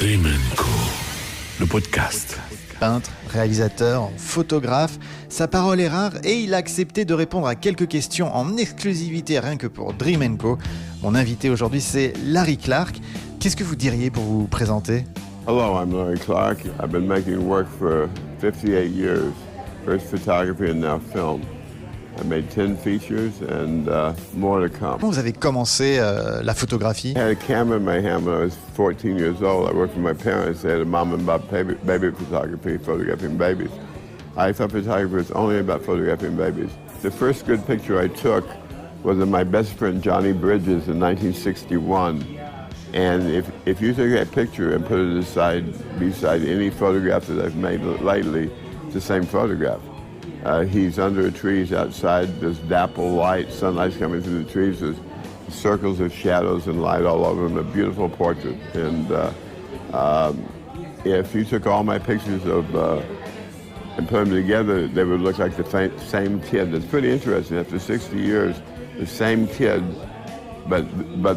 Dream & Co, le podcast. Peintre, réalisateur, photographe, sa parole est rare et il a accepté de répondre à quelques questions en exclusivité rien que pour Dream & Co. Mon invité aujourd'hui c'est Larry Clark. Qu'est-ce que vous diriez pour vous présenter? Hello, I'm Larry Clark. I've been making work for 58 years, first photography and now film. I made 10 features and more to come. Comment vous avez commencé la photographie? I had a camera in my hand when I was 14 years old. I worked for my parents. They had a mom and pop baby photography, photographing babies. I thought photography was only about photographing babies. The first good picture I took was of my best friend Johnny Bridges in 1961. And if you took that picture and put it beside any photograph that I've made lately, it's the same photograph. He's under the trees outside, there's dapple light, sunlight's coming through the trees, there's circles of shadows and light all over him, a beautiful portrait. And if you took all my pictures and put them together, they would look like the same kid. It's pretty interesting, after 60 years, the same kid, but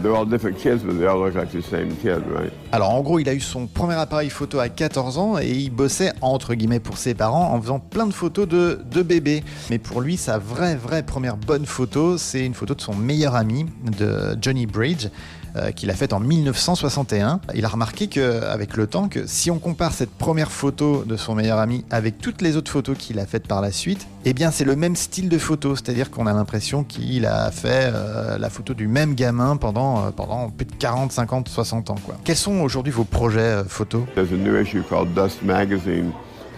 they're all different kids, but they all look like the same kid, right? Alors en gros, il a eu son premier appareil photo à 14 ans et il bossait entre guillemets pour ses parents en faisant plein de photos de bébés. Mais pour lui, sa vraie première bonne photo, c'est une photo de son meilleur ami, de Johnny Bridge, qu'il a faite en 1961. Il a remarqué qu'avec le temps, que si on compare cette première photo de son meilleur ami avec toutes les autres photos qu'il a faites par la suite, eh bien c'est le même style de photo, c'est-à-dire qu'on a l'impression qu'il a fait la photo du même gamin pendant plus de 40, 50, 60 ans, quoi. Quels sont aujourd'hui vos projets photos? There's a new issue called Dust Magazine.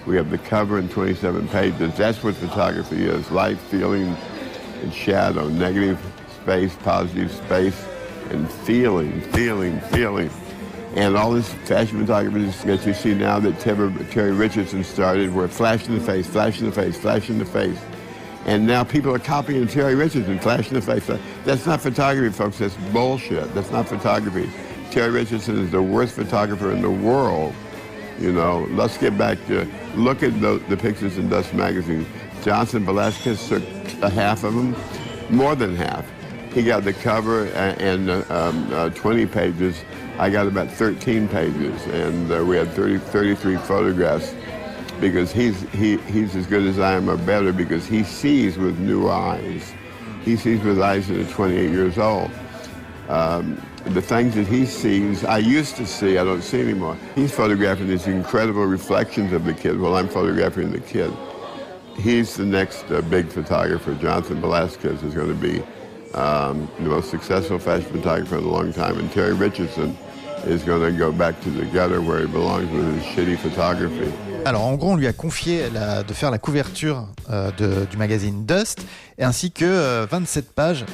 We have the cover and 27 pages. That's what photography is: light, feeling, and shadow, negative space, positive space, and feeling. And all this fashion photography that you see now that Terry Richardson started were flash in the face, flash in the face, flash in the face. And now people are copying Terry Richardson, flash in the face. That's not photography, folks. That's bullshit. That's not photography. Terry Richardson is the worst photographer in the world. You know, let's get back to, look at the pictures in Dust Magazine. Johnson Velasquez took a half of them, more than half. He got the cover and 20 pages. I got about 13 pages, and we had 33 photographs, because he's as good as I am or better, because he sees with new eyes. He sees with eyes that are 28 years old. The things that he sees, I used to see, I don't see anymore. He's photographing these incredible reflections of the kid while I'm photographing the kid. He's the next big photographer. Jonathan Velasquez is going to be the most successful fashion photographer in a long time, and Terry Richardson is going to go back to the gutter where he belongs with his shitty photography. Alors en gros, on lui a confié de faire la couverture du magazine Dust, ainsi que 27 pages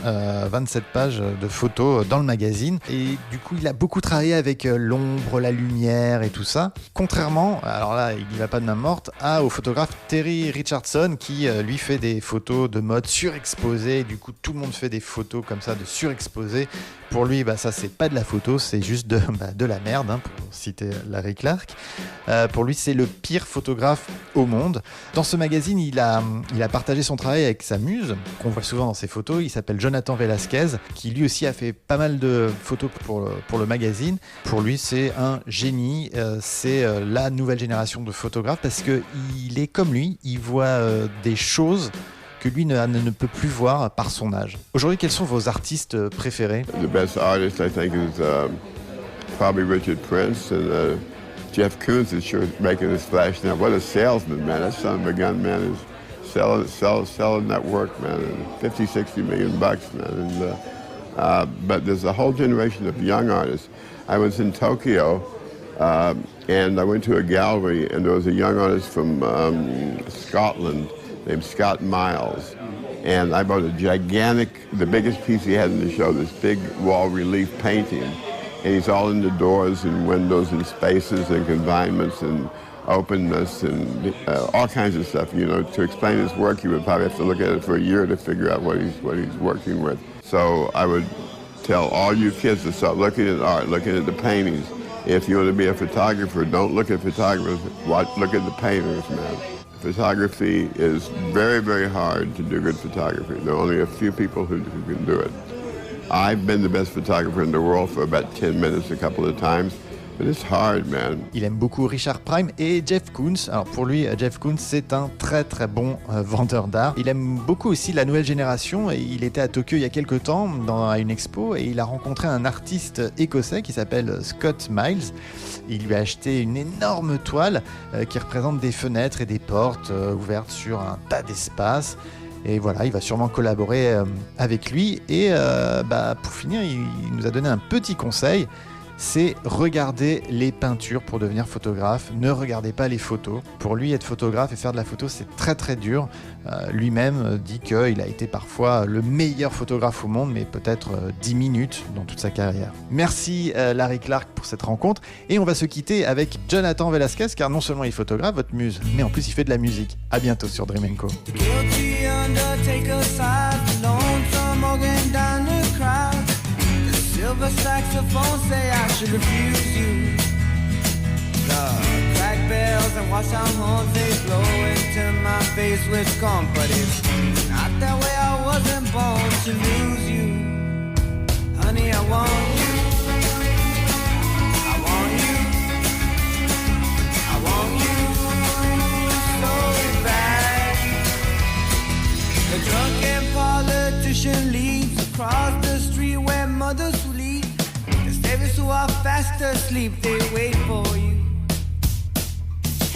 de photos dans le magazine. Et du coup, il a beaucoup travaillé avec l'ombre, la lumière et tout ça. Contrairement, alors là, il n'y va pas de main morte, au photographe Terry Richardson qui lui fait des photos de mode surexposées. Du coup, tout le monde fait des photos comme ça de surexposées. Pour lui, ça c'est pas de la photo, c'est juste de la merde, hein, pour citer Larry Clark. Pour lui, c'est le pire photographe au monde. Dans ce magazine, il a partagé son travail avec sa muse, qu'on voit souvent dans ses photos. Il s'appelle Jonathan Velasquez, qui lui aussi a fait pas mal de photos pour le magazine. Pour lui, c'est un génie. C'est la nouvelle génération de photographes, parce qu'il est comme lui, il voit des choses que lui ne peut plus voir par son âge. Aujourd'hui, quels sont vos artistes préférés? The best artist, I think, is probably Richard Prince, and Jeff Koons is sure making his flash now. What a salesman, man. That son of a gun, man, is selling that work, man. 50, 60 million bucks, man. And, but there's a whole generation of young artists. I was in Tokyo, and I went to a gallery, and there was a young artist from Scotland named Scott Miles. And I bought the biggest piece he had in the show, this big wall relief painting. And he's all in the doors and windows and spaces and confinements and openness and all kinds of stuff. You know, to explain his work, you would probably have to look at it for a year to figure out what he's working with. So I would tell all you kids to start looking at art, looking at the paintings. If you want to be a photographer, don't look at photographers, look at the painters, man. Photography is very hard to do good photography. There are only a few people who can do it. I've been the best photographer in the world for about 10 minutes a couple of times. But it's hard, man. Il aime beaucoup Richard Prime et Jeff Koons. Alors pour lui, Jeff Koons, c'est un très très bon vendeur d'art. Il aime beaucoup aussi la nouvelle génération. Et il était à Tokyo il y a quelques temps à une expo et il a rencontré un artiste écossais qui s'appelle Scott Miles. Il lui a acheté une énorme toile qui représente des fenêtres et des portes ouvertes sur un tas d'espaces. Et voilà, il va sûrement collaborer avec lui. Et pour finir, il nous a donné un petit conseil. C'est regarder les peintures pour devenir photographe. Ne regardez pas les photos. Pour lui, être photographe et faire de la photo, c'est très très dur. Lui-même dit qu'il a été parfois le meilleur photographe au monde, mais peut-être 10 minutes dans toute sa carrière. Merci Larry Clark pour cette rencontre. Et on va se quitter avec Jonathan Velasquez, car non seulement il est photographe, votre muse, mais en plus il fait de la musique. À bientôt sur Dream & Co. Silver saxophone say I should refuse you. The crack bells and wash down horns, they blow into my face with scorn. But it's not that way, I wasn't born to lose you. Honey, I want you. I want you. I want you so bad. The drunken politician leads across the street where mothers who lead. The slaves who are fast asleep, they wait for you.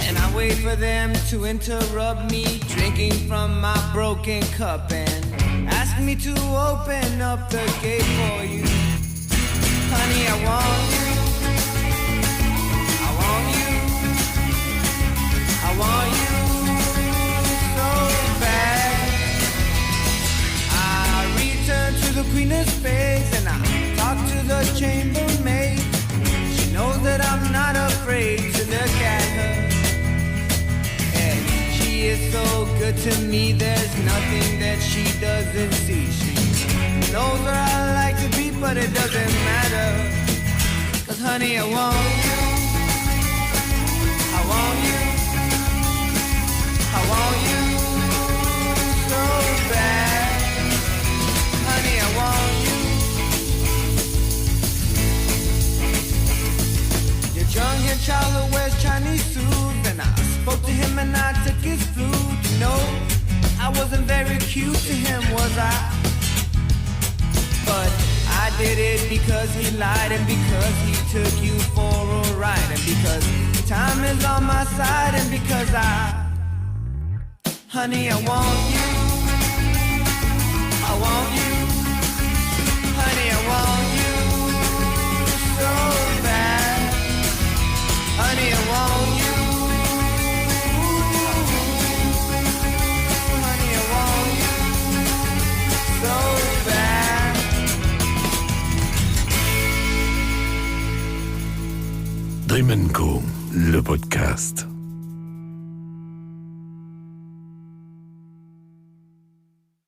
And I wait for them to interrupt me, drinking from my broken cup, and ask me to open up the gate for you. Honey, I want you. I want you. I want you so bad. I return to the Queen of Spades and I talk to the chambermaid. She knows that I'm not afraid to look at her. And she is so good to me, there's nothing that she doesn't see. She knows where I like to be, but it doesn't matter. 'Cause honey, I want you. I want you. I want you so bad. Honey, I want you. Your young child who wears Chinese suits, and I spoke to him and I took his flute. You know, I wasn't very cute to him, was I? But I did it because he lied and because he took you for a ride, and because time is on my side, and because honey, I want you. I want you. Honey, I want you so bad. Honey, I want you. Honey, I want you so bad. Dream & Co, le podcast.